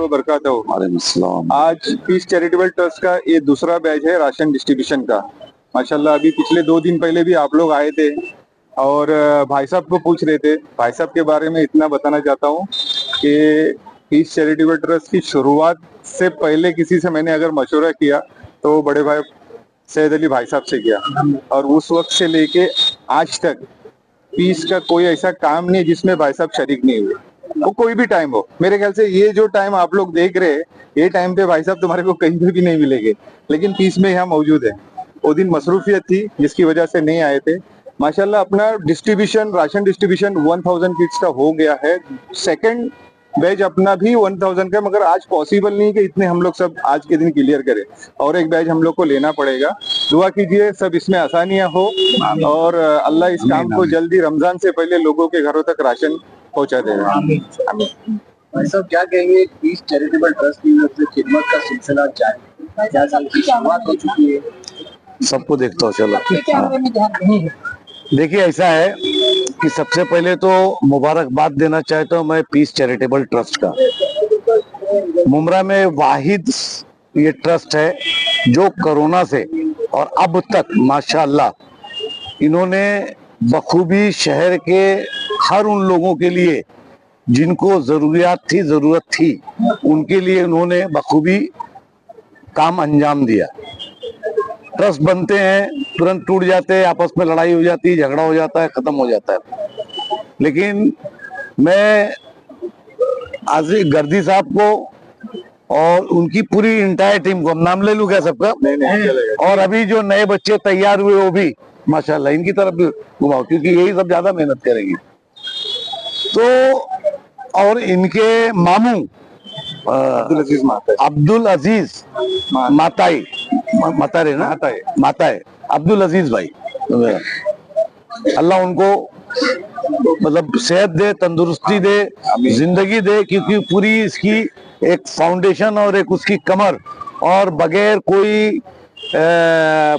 वबरकातुहू। आज आज piece charitable trust का ये दूसरा बैच है राशन डिस्ट्रीब्यूशन का। माशाल्लाह अभी पिछले 2 दिन पहले भी आप लोग आए थे और भाई साहब को पूछ रहे थे। भाई साहब के बारे में इतना बताना चाहता हूँ कि पीस चैरिटेबल ट्रस्ट की शुरुआत से पहले किसी से मैंने अगर मशवरा किया तो बड़े भाई सैयद अली भाई साहब से किया, और उस वक्त से लेके आज तक पीस का कोई ऐसा काम नहीं जिसमें भाई साहब शरीक नहीं हुए। वो कोई भी टाइम हो, मेरे ख्याल से ये जो टाइम आप लोग देख रहे हैं ये टाइम पे भाई साहब तुम्हारे को कहीं पे भी नहीं मिलेंगे, लेकिन पीस में यहाँ मौजूद है। वो दिन मसरूफियत थी जिसकी वजह से नहीं आए थे। माशाल्लाह अपना डिस्ट्रीब्यूशन, राशन डिस्ट्रीब्यूशन 1000 किट्स का हो गया है। सेकंड बैच अपना भी 1000 का, मगर आज पॉसिबल नहीं कि इतने हम लोग सब आज के दिन क्लियर करें, और एक बैच हम लोग को लेना पड़ेगा। दुआ कीजिए सब इसमें आसानियां हो और अल्लाह इस काम को जल्दी रमजान से पहले लोगों के घरों तक राशन पहुंचा देगा। भाई साहब क्या कहेंगे, पीस चैरिटेबल ट्रस्ट की तरफ से खिदमत का सिलसिला जारी, 4 साल की शुरुआत हो चुकी है। सबको देखता हूँ, चलो। देखिए ऐसा है कि सबसे पहले तो मुबारकबाद देना चाहता हूँ मैं पीस चैरिटेबल ट्रस्ट का। मुमरा में वाहिद ये ट्रस्ट है जो कोरोना से और अब तक माशाअल्लाह इन्होंने बखूबी शहर के हर उन लोगों के लिए जिनको जरूरत थी उनके लिए उन्होंने बखूबी काम अंजाम दिया। ट्रस्ट बनते हैं, तुरंत टूट जाते हैं, आपस में लड़ाई हो जाती है, झगड़ा हो जाता है, खत्म हो जाता है। लेकिन मैं आज गर्दी साहब को और उनकी पूरी इंटायर टीम को, नाम ले लूं क्या सबका? और अभी जो नए बच्चे तैयार हुए वो भी माशाल्लाह इनकी तरफ भी घुमाओ, क्योंकि यही सब ज्यादा मेहनत करेंगे। तो और इनके मामू अब्दुल अजीज माताए अब्दुल अजीज भाई, अल्लाह उनको मतलब सेहत दे, तंदुरुस्ती दे, जिंदगी दे, क्योंकि पूरी इसकी एक फाउंडेशन और एक उसकी कमर, और बगैर कोई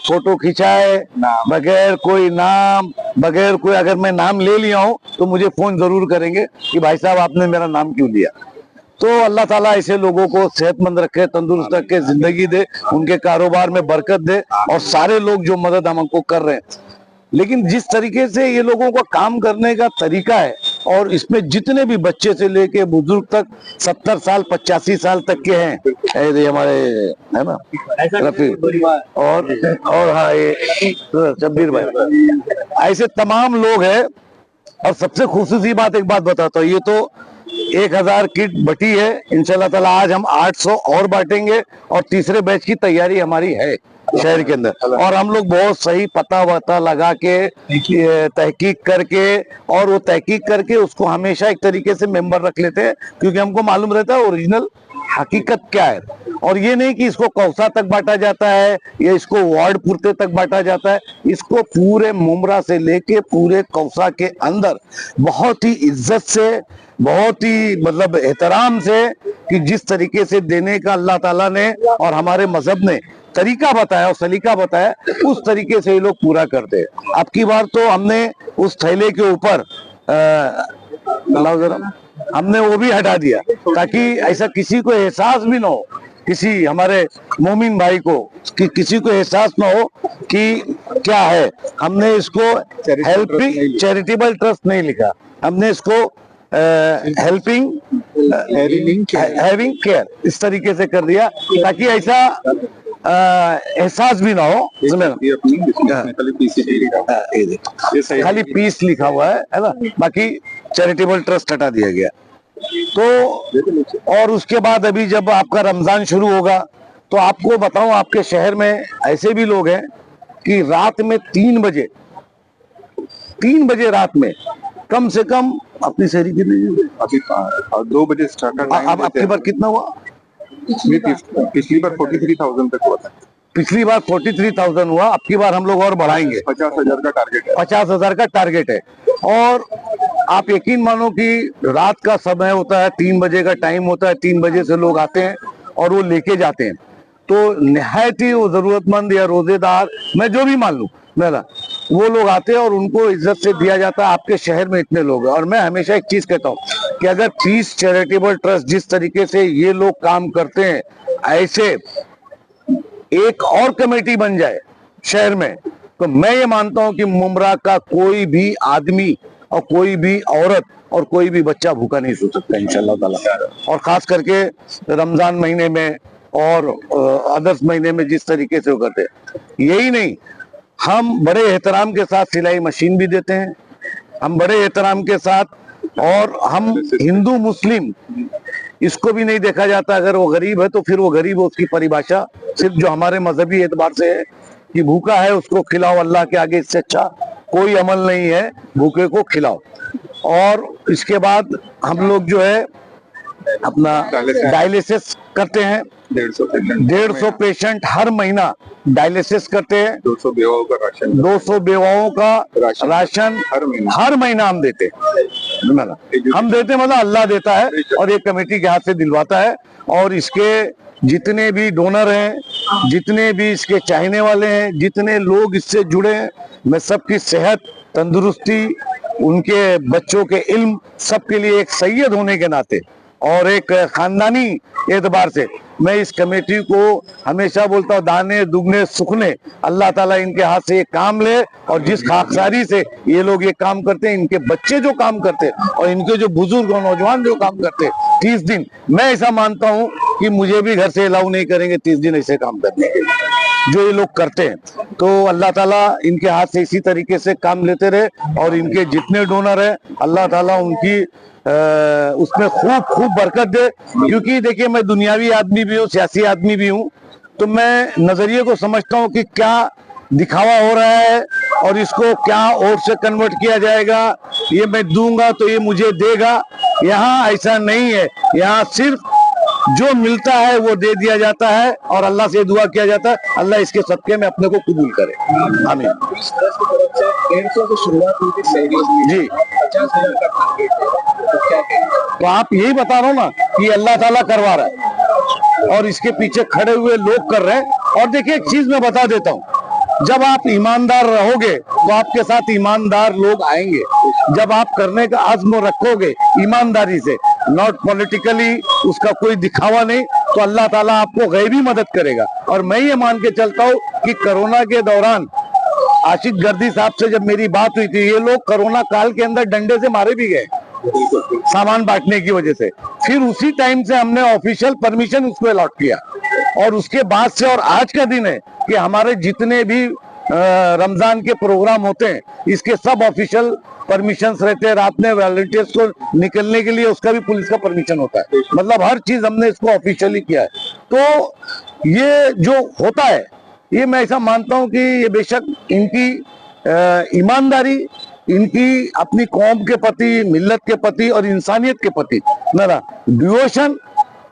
फोटो खिंचाए, बगैर कोई नाम, बगैर कोई, अगर मैं नाम ले लिया हूं तो मुझे फोन जरूर करेंगे कि भाई साहब आपने मेरा नाम क्यों लिया। तो अल्लाह ताला ऐसे लोगों को सेहतमंद रखे, तंदुरुस्त रखे, जिंदगी दे, उनके कारोबार में बरकत दे, और सारे लोग जो मदद हमको कर रहे हैं। लेकिन जिस तरीके से ये लोगों का काम करने का तरीका है, और इसमें जितने भी बच्चे से लेके बुजुर्ग तक 70 साल 85 साल तक के हैं, ये हमारे है ना रफी और हाँ ये शब्बीर भाई, ऐसे तमाम लोग हैं। और सबसे खुशूसी बात एक बात बताता हूँ, ये तो 1000 किट बटी है, इंशाल्लाह ताला आज हम 800 और बांटेंगे, और तीसरे बैच की तैयारी हमारी है शहर के अंदर। और हम लोग बहुत सही पता वता लगा के तहकीक करके, और वो तहकीक करके उसको हमेशा एक तरीके से मेंबर रख लेते हैं, क्योंकि हमको मालूम रहता है ओरिजिनल हकीकत क्या है। और ये नहीं कि इसको कौसा तक बांटा जाता है या इसको वार्ड पुरते तक बांटा जाता है, इसको पूरे मुमरा से लेके पूरे कौसा के अंदर बहुत ही इज्जत से, बहुत ही मतलब एहतराम से, कि जिस तरीके से देने का अल्लाह ताला ने और हमारे मजहब ने तरीका बताया और सलीका बताया, उस तरीके से ये लोग पूरा करते हैं। अब की बार तो हमने उस थैले के ऊपर हमने वो भी हटा दिया, ताकि ऐसा किसी को एहसास भी ना हो, किसी हमारे मोमिन भाई को कि किसी को एहसास ना हो कि क्या है। हमने इसको हेल्पिंग चैरिटेबल ट्रस्ट नहीं लिखा, हमने इसको हेल्पिंग हैविंग केयर इस तरीके से कर दिया, ताकि ऐसा एहसास भी ना हो। खाली पीस लिखा हुआ है ना, बाकी चैरिटेबल ट्रस्ट हटा दिया गया। तो और उसके बाद अभी जब आपका रमजान शुरू होगा तो आपको बताऊं, आपके शहर में ऐसे भी लोग हैं कि रात में 3 बजे रात में कम से कम अपनी सहरी की नहीं, अभी 2 बजे स्टार्ट। अब आपकी बार कितना हुआ? पिछली बार 43,000 तक हुआ था। पिछली बार 43,000 हुआ, अब की बार हम लोग और बढ़ाएंगे। 50,000 का टारगेट है। 50,000 का टारगेट है। और आप यकीन मानो कि रात का समय होता है, 3 बजे का टाइम होता है, 3 बजे से लोग आते हैं और वो लेके जाते हैं। तो निहायत ही वो जरूरतमंद या रोजेदार, मैं जो भी मान लूं मेरा, वो लोग आते हैं और उनको इज्जत से दिया जाता है। आपके शहर में इतने लोग हैं, और मैं हमेशा एक चीज कहता हूँ कि अगर पीस चैरिटेबल ट्रस्ट जिस तरीके से ये लोग काम करते हैं, ऐसे एक और कमेटी बन जाए शहर में, तो मैं ये मानता हूं कि मुमरा का कोई भी आदमी और कोई भी औरत और कोई भी बच्चा भूखा नहीं सो सकता इंशाल्लाह ताला। और खास करके रमजान महीने में और अगस्त महीने में जिस तरीके से वो करते हैं, यही नहीं, हम बड़े एहतराम के साथ सिलाई मशीन भी देते हैं, हम बड़े एहतराम के साथ, और हम हिंदू मुस्लिम इसको भी नहीं देखा जाता। अगर वो गरीब है तो फिर वो गरीब है, उसकी परिभाषा सिर्फ जो हमारे मजहबी एतबार से है कि भूखा है उसको खिलाओ, अल्लाह के आगे इससे अच्छा कोई अमल नहीं है, भूखे को खिलाओ। और इसके बाद हम लोग जो है अपना डायलिसिस करते हैं, 150 पेशेंट हर महीना डायलिसिस करते हैं, 200 बेवाओं का राशन 200 बेवाओं का राशन हर महीना हम देते हैं। हम देते हैं, मतलब अल्लाह देता है और एक कमेटी के हाथ से दिलवाता है। और इसके जितने भी डोनर हैं, जितने भी इसके चाहने वाले हैं, जितने लोग इससे जुड़े हैं, मैं सबकी सेहत, तंदुरुस्ती, उनके बच्चों के इल्म, सबके लिए एक सैयद होने के नाते और एक खानदानी एतबार से मैं इस कमेटी को हमेशा बोलता हूँ, दाने दुगने सुखने अल्लाह ताला इनके हाथ से ये काम ले। और जिस खाकसारी से ये लोग ये काम करते हैं, इनके बच्चे जो काम करते हैं और इनके जो बुजुर्ग और नौजवान जो काम करते हैं 30 दिन, मैं ऐसा मानता हूँ कि मुझे भी घर से अलाउ नहीं करेंगे 30 दिन ऐसे काम करने के लिए जो ये लोग करते हैं। तो अल्लाह ताला इनके हाथ से इसी तरीके से काम लेते रहे और इनके जितने डोनर है अल्लाह ताला उनकी उसमें खूब खूब बरकत दे। क्योंकि देखिए, मैं दुनियावी आदमी भी हूँ, सियासी आदमी भी हूँ, तो मैं नजरिए को समझता हूँ कि क्या दिखावा हो रहा है और इसको क्या और से कन्वर्ट किया जाएगा, ये मैं दूंगा तो ये मुझे देगा। यहाँ ऐसा नहीं है, यहाँ सिर्फ जो मिलता है वो दे दिया जाता है और अल्लाह से दुआ किया जाता है, अल्लाह इसके सदके में अपने को कबूल करे, आमीन। इस ट्रस्ट की तरफ से 150 से शुरुआत हुई थी सहयोग जी। 50,000 का टारगेट है, तो क्या कहेंगे? तो आप यही बता रहा हो ना कि अल्लाह ताला करवा रहा है और इसके पीछे खड़े हुए लोग कर रहे हैं। और देखिए, एक चीज मैं बता देता हूँ, जब आप ईमानदार रहोगे तो आपके साथ ईमानदार लोग आएंगे। जब आप करने का आज़्म रखोगे ईमानदारी से, नॉट पॉलिटिकली, उसका कोई दिखावा नहीं, तो अल्लाह ताला आपको गैबी मदद करेगा। और मैं ये मान के चलता हूँ कि कोरोना के दौरान आशिक गर्दी साहब से जब मेरी बात हुई थी, ये लोग कोरोना काल के अंदर डंडे से मारे भी गए सामान बांटने की वजह से। फिर उसी टाइम से हमने ऑफिशियल परमिशन उसको अलॉट किया और उसके बाद से और आज का दिन है कि हमारे जितने भी रमजान के प्रोग्राम होते हैं, इसके सब ऑफिशियल परमिशंस रहते हैं। रात में वॉलंटियर्स को निकलने के लिए उसका भी पुलिस का परमिशन होता है, मतलब हर चीज हमने इसको ऑफिशियली किया है। तो ये जो होता है, ये मैं ऐसा मानता हूं कि ये बेशक इनकी ईमानदारी, इनकी अपनी कौम के प्रति, मिल्लत के प्रति और इंसानियत के प्रति मेरा डिवोशन,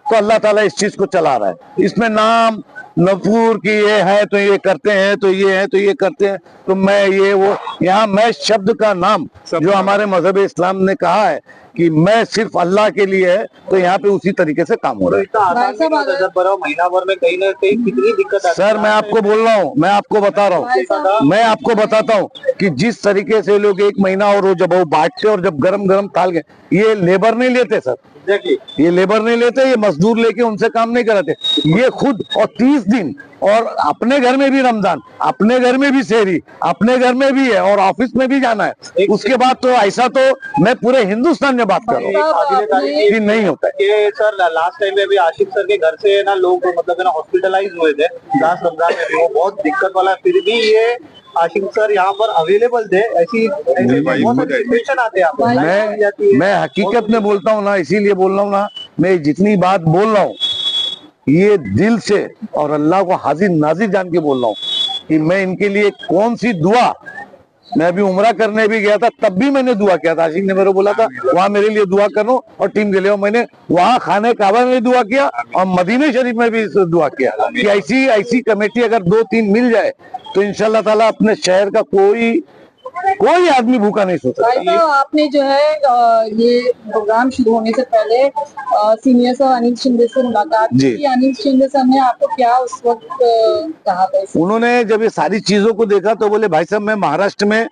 तो अल्लाह ताला इस चीज को चला रहा है। इसमें नाम नफूर की ये है तो ये करते हैं, तो ये है तो ये करते हैं, तो मैं ये वो, यहाँ मैं शब्द का नाम जो हमारे मजहब इस्लाम ने कहा है कि मैं सिर्फ अल्लाह के लिए है, तो यहाँ पे उसी तरीके से काम हो रहा है। महीना भर में कहीं ना कहीं कितनी दिक्कत आती है? सर मैं आपको बोल रहा हूँ, मैं आपको बता रहा हूँ, मैं आपको बताता हूँ कि जिस तरीके से लोग 1 महीना और वो जब वो बांटते और जब गरम गरम थाल गए, ये लेबर नहीं लेते सर, ये लेबर नहीं लेते, ये मजदूर लेके उनसे काम नहीं कराते, ये खुद। और 30 दिन, और अपने घर में भी रमजान, अपने घर में भी सेहरी, अपने घर में भी है और ऑफिस में भी जाना है। उसके बाद तो ऐसा तो मैं पूरे हिंदुस्तान में बात कर रहा हूँ कि नहीं होता है। ये सर लास्ट टाइम में भी आशिक सर के घर से ना लोग मतलब है ना हॉस्पिटलाइज हुए थे लास्ट रमजान में, वो बहुत दिक्कत वाला, फिर भी ये आशिक सर यहाँ पर अवेलेबल थे। ऐसी बहुत सिचुएशन आते हैं। मैं हकीकत में बोलता हूँ ना, इसीलिए बोल रहा हूँ ना, मैं जितनी बात बोल रहा हूँ ये दिल से और अल्लाह को हाजिर नाजिर जान के बोल रहा हूँ कि मैं इनके लिए कौन सी दुआ, मैं अभी उम्रा करने भी गया था तब भी मैंने दुआ किया था। आशिक ने मेरे को बोला था वहां मेरे लिए दुआ करो और टीम के लिए, मैंने वहां खाने काबा में दुआ किया और मदीने शरीफ में भी दुआ किया कि ऐसी कमेटी अगर 2-3 मिल जाए तो इंशाल्लाह ताला अपने शहर का कोई आदमी भूखा नहीं सोता। तो आपने जो है ये प्रोग्राम शुरू होने से पहले सीनियर साहब अनिल शिंदे से मुलाकात की। अनिल शिंदे साहब ने आपको क्या उस वक्त कहा था? उन्होंने जब ये सारी चीजों को देखा तो बोले भाई साहब मैं महाराष्ट्र में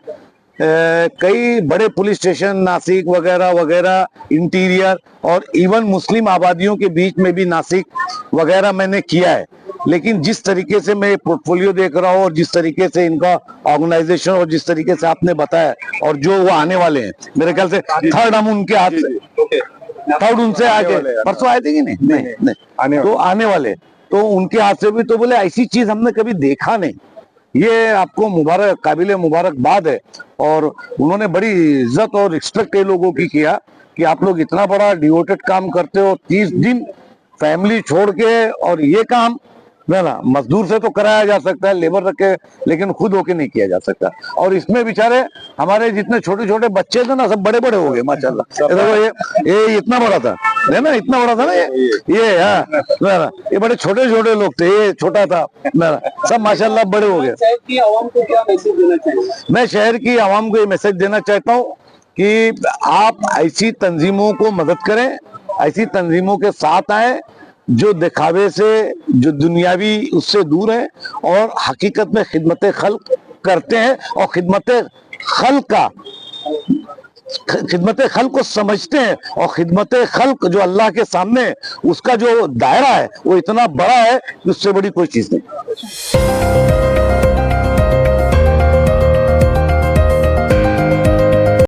कई बड़े पुलिस स्टेशन नासिक वगैरह वगैरह इंटीरियर और इवन मुस्लिम आबादियों के बीच में भी नासिक वगैरह मैंने किया है। लेकिन जिस तरीके से मैं पोर्टफोलियो देख रहा हूँ और जिस तरीके से इनका ऑर्गेनाइजेशन और जिस तरीके से आपने बताया और जो वो आने वाले हैं, मेरे ख्याल से थर्ड हम उनके हाथ से, थर्ड उनसे आगे परसों आए थे कि नहीं, तो आने वाले, तो उनके हाथ से भी, तो बोले ऐसी चीज हमने कभी देखा नहीं। ये आपको मुबारक, काबिले मुबारकबाद है। और उन्होंने बड़ी इज्जत और रिस्पेक्ट ये लोगों की किया कि आप लोग इतना बड़ा डिवोटेड काम करते हो, 30 दिन फैमिली छोड़ के, और ये काम ना मजदूर से तो कराया जा सकता है, लेबर रख के, लेकिन खुद होके नहीं किया जा सकता। और इसमें बेचारे हमारे जितने छोटे छोटे बच्चे थे ना, सब बड़े बड़े हो गए माशाल्लाह। देखो ये इतना बड़ा था, है ना, इतना बड़ा था ना ये हाँ, ये बड़े छोटे छोटे लोग थे, ये छोटा था ना, सब माशाल्लाह बड़े हो गए। शहर की आवाम को क्या मैसेज देना चाहिए? मैं शहर की आवाम को ये मैसेज देना चाहता हूँ कि आप ऐसी तंजीमों को मदद करें, ऐसी तंजीमों के साथ आए जो दिखावे से, जो दुनियावी उससे दूर है और हकीकत में खिदमत खल्क करते हैं और खिदमत खल्क को समझते हैं। और खिदमत खल्क जो अल्लाह के सामने उसका जो दायरा है वो इतना बड़ा है कि उससे बड़ी कोई चीज नहीं।